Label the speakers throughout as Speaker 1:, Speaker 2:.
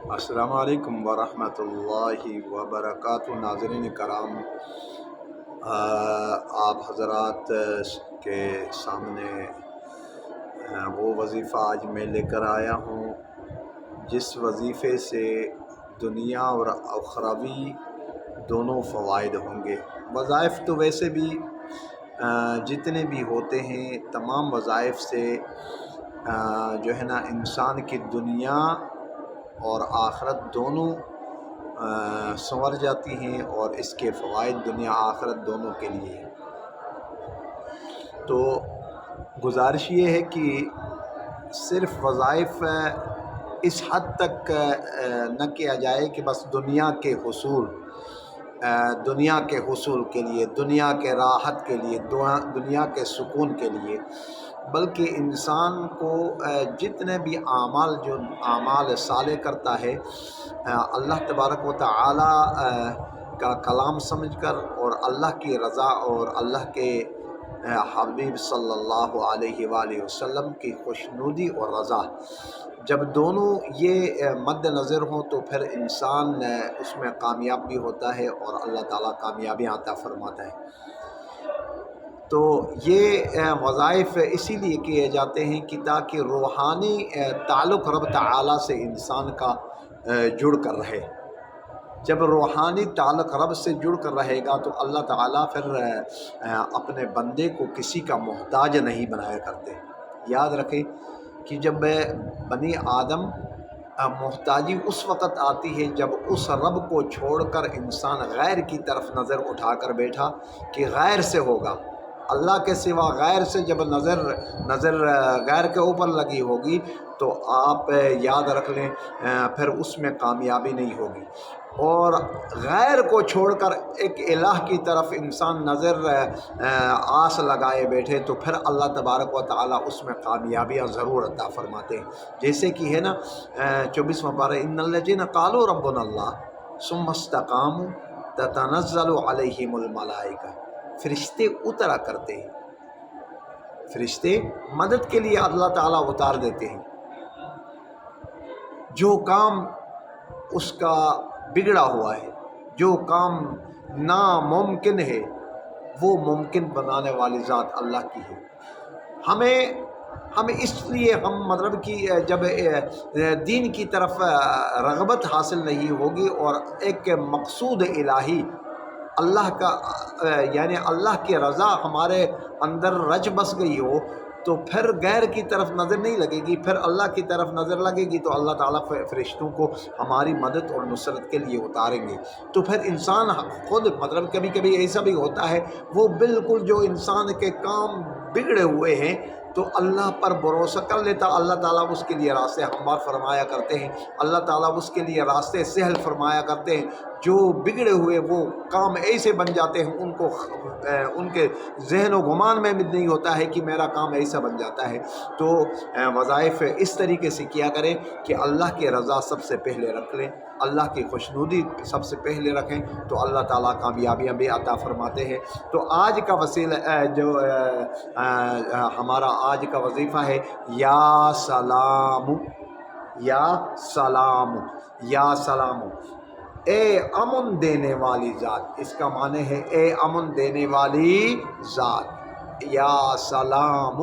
Speaker 1: السلام علیکم ورحمۃ اللہ وبرکاتہ۔ ناظرین کرام، آپ حضرات کے سامنے وہ وظیفہ آج میں لے کر آیا ہوں جس وظیفے سے دنیا اور اخروی دونوں فوائد ہوں گے۔ وظائف تو ویسے بھی جتنے بھی ہوتے ہیں تمام وظائف سے جو ہے نا انسان کی دنیا اور آخرت دونوں سنور جاتی ہیں، اور اس کے فوائد دنیا آخرت دونوں کے لیے ہیں۔ تو گزارش یہ ہے کہ صرف وظائف اس حد تک نہ کیا جائے کہ بس دنیا کے حصول کے لیے، دنیا کے راحت کے لیے، دنیا کے سکون کے لیے، بلکہ انسان کو جتنے بھی اعمال صالح کرتا ہے اللہ تبارک و تعالی کا کلام سمجھ کر، اور اللہ کی رضا اور اللہ کے حبیب صلی اللہ علیہ وآلہ وسلم کی خوشنودی اور رضا، جب دونوں یہ مد نظر ہوں تو پھر انسان اس میں کامیاب بھی ہوتا ہے اور اللہ تعالیٰ کامیابی عطا فرماتا ہے۔ تو یہ وظائف اسی لیے کیے جاتے ہیں کہ تاکہ روحانی تعلق رب تعالیٰ سے انسان کا جڑ کر رہے۔ جب روحانی تعلق رب سے جڑ کر رہے گا تو اللہ تعالیٰ پھر اپنے بندے کو کسی کا محتاج نہیں بنایا کرتے۔ یاد رکھیں کہ جب بنی آدم محتاجی اس وقت آتی ہے جب اس رب کو چھوڑ کر انسان غیر کی طرف نظر اٹھا کر بیٹھا کہ غیر سے ہوگا، اللہ کے سوا غیر سے جب نظر غیر کے اوپر لگی ہوگی تو آپ یاد رکھ لیں پھر اس میں کامیابی نہیں ہوگی۔ اور غیر کو چھوڑ کر ایک الہ کی طرف انسان نظر آس لگائے بیٹھے تو پھر اللہ تبارک و تعالیٰ اس میں کامیابیاں ضرور عطا فرماتے ہیں۔ جیسے کہ ہے نا 24واں پارہ، ان الذین قالوا ربنا اللہ ثم استقاموا تتنزل علیہم الملائکہ، فرشتے اترا کرتے ہیں، فرشتے مدد کے لیے اللہ تعالیٰ اتار دیتے ہیں۔ جو کام اس کا بگڑا ہوا ہے، جو کام ناممکن ہے، وہ ممکن بنانے والی ذات اللہ کی ہے۔ ہمیں اس لیے مطلب کہ جب دین کی طرف رغبت حاصل نہیں ہوگی اور ایک مقصود الہی اللہ کا یعنی اللہ کی رضا ہمارے اندر رچ بس گئی ہو تو پھر غیر کی طرف نظر نہیں لگے گی، پھر اللہ کی طرف نظر لگے گی تو اللہ تعالیٰ فرشتوں کو ہماری مدد اور نصرت کے لیے اتاریں گے۔ تو پھر انسان خود مطلب کبھی کبھی ایسا بھی ہوتا ہے وہ بالکل جو انسان کے کام بگڑے ہوئے ہیں تو اللہ پر بھروسہ کر لیتا، اللہ تعالیٰ اس کے لیے راستے ہموار فرمایا کرتے ہیں، اللہ تعالیٰ اس کے لیے راستے سہل فرمایا کرتے ہیں۔ جو بگڑے ہوئے وہ کام ایسے بن جاتے ہیں، ان کے ذہن و گمان میں بھی نہیں ہوتا ہے کہ میرا کام ایسا بن جاتا ہے۔ تو وظائف اس طریقے سے کیا کریں کہ اللہ کی رضا سب سے پہلے رکھ لیں، اللہ کی خوشنودی سب سے پہلے رکھیں تو اللہ تعالیٰ کامیابیاں بھی عطا فرماتے ہیں۔ تو آج کا جو ہمارا آج کا وظیفہ ہے یا سلام، یا سلام، یا سلام، اے امن دینے والی ذات۔ اس کا معنی ہے اے امن دینے والی ذات، یا سلام،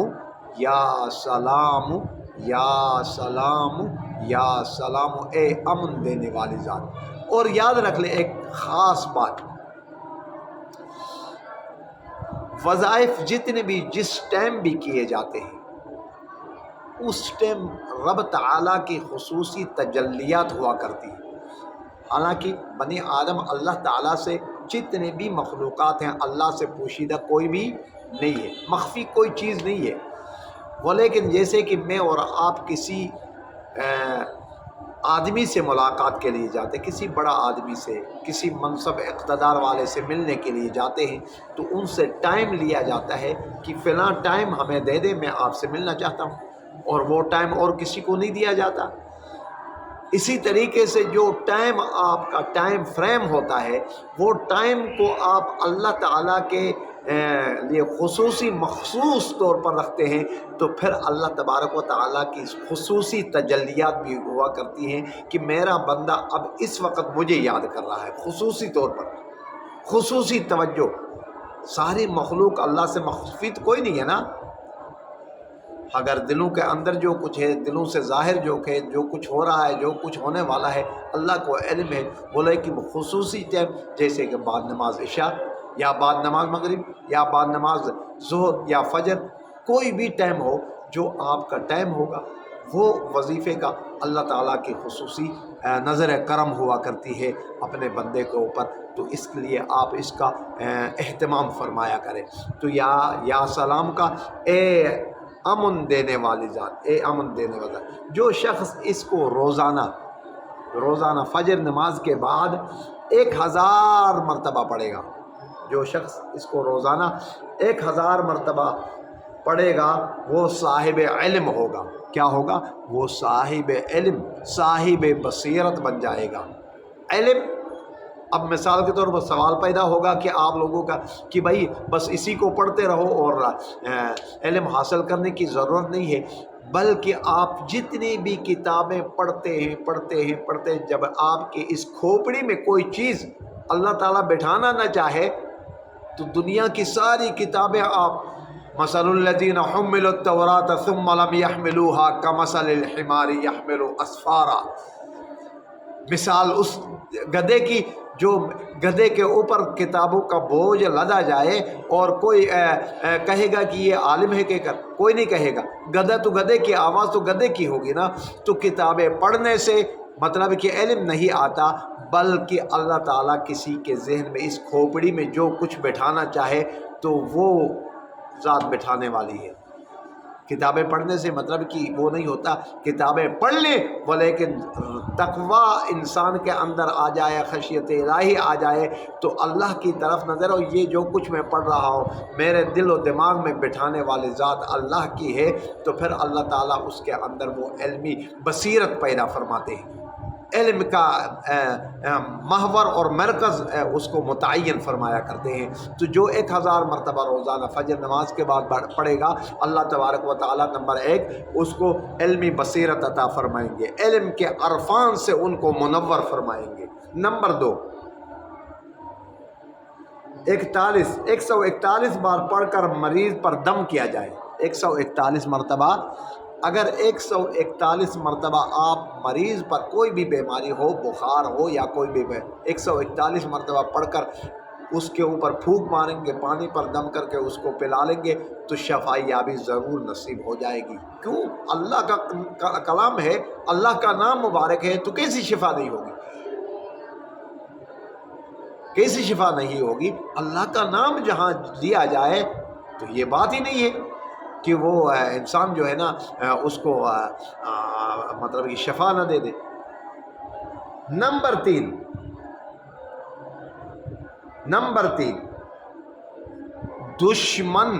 Speaker 1: یا سلام، یا سلام، یا سلام، اے امن دینے والی ذات۔ اور یاد رکھ لیں ایک خاص بات، وظائف جتنے بھی جس ٹائم بھی کیے جاتے ہیں اس ٹائم رب تعالیٰ کی خصوصی تجلیات ہوا کرتی ہیں۔ حالانکہ بنی آدم اللہ تعالیٰ سے جتنے بھی مخلوقات ہیں اللہ سے پوشیدہ کوئی بھی نہیں ہے، مخفی کوئی چیز نہیں ہے۔ ولیکن جیسے کہ میں اور آپ کسی آدمی سے ملاقات کے لیے جاتے، کسی بڑا آدمی سے، کسی منصب اقتدار والے سے ملنے کے لیے جاتے ہیں تو ان سے ٹائم لیا جاتا ہے کہ فلاں ٹائم ہمیں دے دے، میں آپ سے ملنا چاہتا ہوں، اور وہ ٹائم اور کسی کو نہیں دیا جاتا۔ اسی طریقے سے جو ٹائم آپ کا ٹائم فریم ہوتا ہے وہ ٹائم کو آپ اللہ تعالیٰ کے لیے خصوصی مخصوص طور پر رکھتے ہیں تو پھر اللہ تبارک و تعالیٰ کی خصوصی تجلیات بھی ہوا کرتی ہیں کہ میرا بندہ اب اس وقت مجھے یاد کر رہا ہے، خصوصی طور پر، خصوصی توجہ۔ ساری مخلوق اللہ سے مخفی تو کوئی نہیں ہے نا، اگر دلوں کے اندر جو کچھ ہے، دلوں سے ظاہر جو کہ جو کچھ ہو رہا ہے، جو کچھ ہونے والا ہے، اللہ کو علم ہے۔ بولے کہ خصوصی ٹائم، جیسے کہ بعد نماز عشاء یا بعد نماز مغرب یا بعد نماز ظہر یا فجر، کوئی بھی ٹائم ہو جو آپ کا ٹائم ہوگا وہ وظیفے کا اللہ تعالیٰ کی خصوصی نظر کرم ہوا کرتی ہے اپنے بندے کے اوپر، تو اس کے لیے آپ اس کا اہتمام فرمایا کریں۔ تو یا سلام کا اے امن دینے والی ذات، اے امن دینے والا، جو شخص اس کو روزانہ فجر نماز کے بعد 1000 مرتبہ پڑھے گا، جو شخص اس کو روزانہ 1000 مرتبہ پڑھے گا وہ صاحب علم ہوگا۔ کیا ہوگا؟ وہ صاحب علم، صاحب بصیرت بن جائے گا۔ علم، اب مثال کے طور پر سوال پیدا ہوگا کہ آپ لوگوں کا کہ بھائی بس اسی کو پڑھتے رہو اور علم حاصل کرنے کی ضرورت نہیں ہے، بلکہ آپ جتنی بھی کتابیں پڑھتے ہیں، جب آپ کی اس کھوپڑی میں کوئی چیز اللہ تعالیٰ بٹھانا نہ چاہے تو دنیا کی ساری کتابیں آپ، مثل الذین حملوا التوراۃ ثم لم يحملوها كمثل الحمار يحمل اسفارا، مثال اس گدھے کی جو گدھے کے اوپر کتابوں کا بوجھ لدا جائے اور کوئی کہے گا کہ یہ عالم ہے، کہ کوئی نہیں کہے گا، گدھا تو گدھے کی آواز تو گدھے کی ہوگی نا۔ تو کتابیں پڑھنے سے مطلب کہ علم نہیں آتا، بلکہ اللہ تعالیٰ کسی کے ذہن میں اس کھوپڑی میں جو کچھ بٹھانا چاہے تو وہ ذات بٹھانے والی ہے۔ کتابیں پڑھنے سے مطلب کہ وہ نہیں ہوتا کتابیں پڑھ لیں ولیکن تقوی انسان کے اندر آ جائے، خشیت الہی آ جائے تو اللہ کی طرف نظر ہو، یہ جو کچھ میں پڑھ رہا ہوں میرے دل و دماغ میں بٹھانے والی ذات اللہ کی ہے، تو پھر اللہ تعالیٰ اس کے اندر وہ علمی بصیرت پیدا فرماتے ہیں، علم کا محور اور مرکز اس کو متعین فرمایا کرتے ہیں۔ تو جو 1000 مرتبہ روزانہ فجر نماز کے بعد پڑھے گا، اللہ تبارک و تعالیٰ نمبر 1 اس کو علمی بصیرت عطا فرمائیں گے، علم کے عرفان سے ان کو منور فرمائیں گے۔ نمبر 2، 141 بار پڑھ کر مریض پر دم کیا جائے۔ 141 مرتبہ، اگر 141 مرتبہ آپ مریض پر کوئی بھی بیماری ہو، بخار ہو یا کوئی بھی 141 مرتبہ پڑھ کر اس کے اوپر پھونک ماریں گے، پانی پر دم کر کے اس کو پلا لیں گے تو شفا یابی ضرور نصیب ہو جائے گی۔ کیوں؟ اللہ کا کلام ہے، اللہ کا نام مبارک ہے، تو کیسی شفا نہیں ہوگی؟ کیسی شفا نہیں ہوگی؟ اللہ کا نام جہاں لیا جائے تو یہ بات ہی نہیں ہے کہ وہ انسان جو ہے نا اس کو مطلب کہ شفا نہ دے دے۔ نمبر 3، دشمن،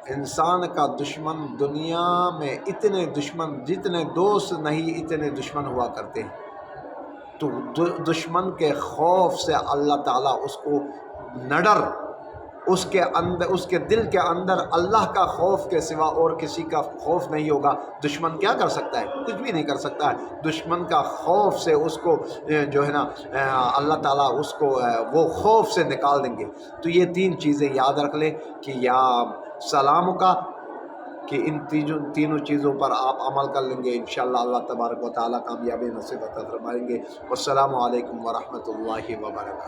Speaker 1: انسان کا دشمن، دنیا میں اتنے دشمن جتنے دوست نہیں اتنے دشمن ہوا کرتے ہیں، تو دشمن کے خوف سے اللہ تعالیٰ اس کو نہ ڈر، اس کے دل کے اندر اللہ کا خوف کے سوا اور کسی کا خوف نہیں ہوگا۔ دشمن کیا کر سکتا ہے؟ کچھ بھی نہیں کر سکتا ہے۔ دشمن کا خوف سے اس کو جو ہے نا اللہ تعالیٰ اس کو وہ خوف سے نکال دیں گے۔ تو یہ 3 چیزیں یاد رکھ لیں کہ یا سلام کا، کہ ان تینوں چیزوں پر آپ عمل کر لیں گے، انشاءاللہ اللہ تبارک و تعالیٰ کامیابی نصیب عطا فرمائیں گے۔ والسلام علیکم ورحمۃ اللہ وبرکاتہ۔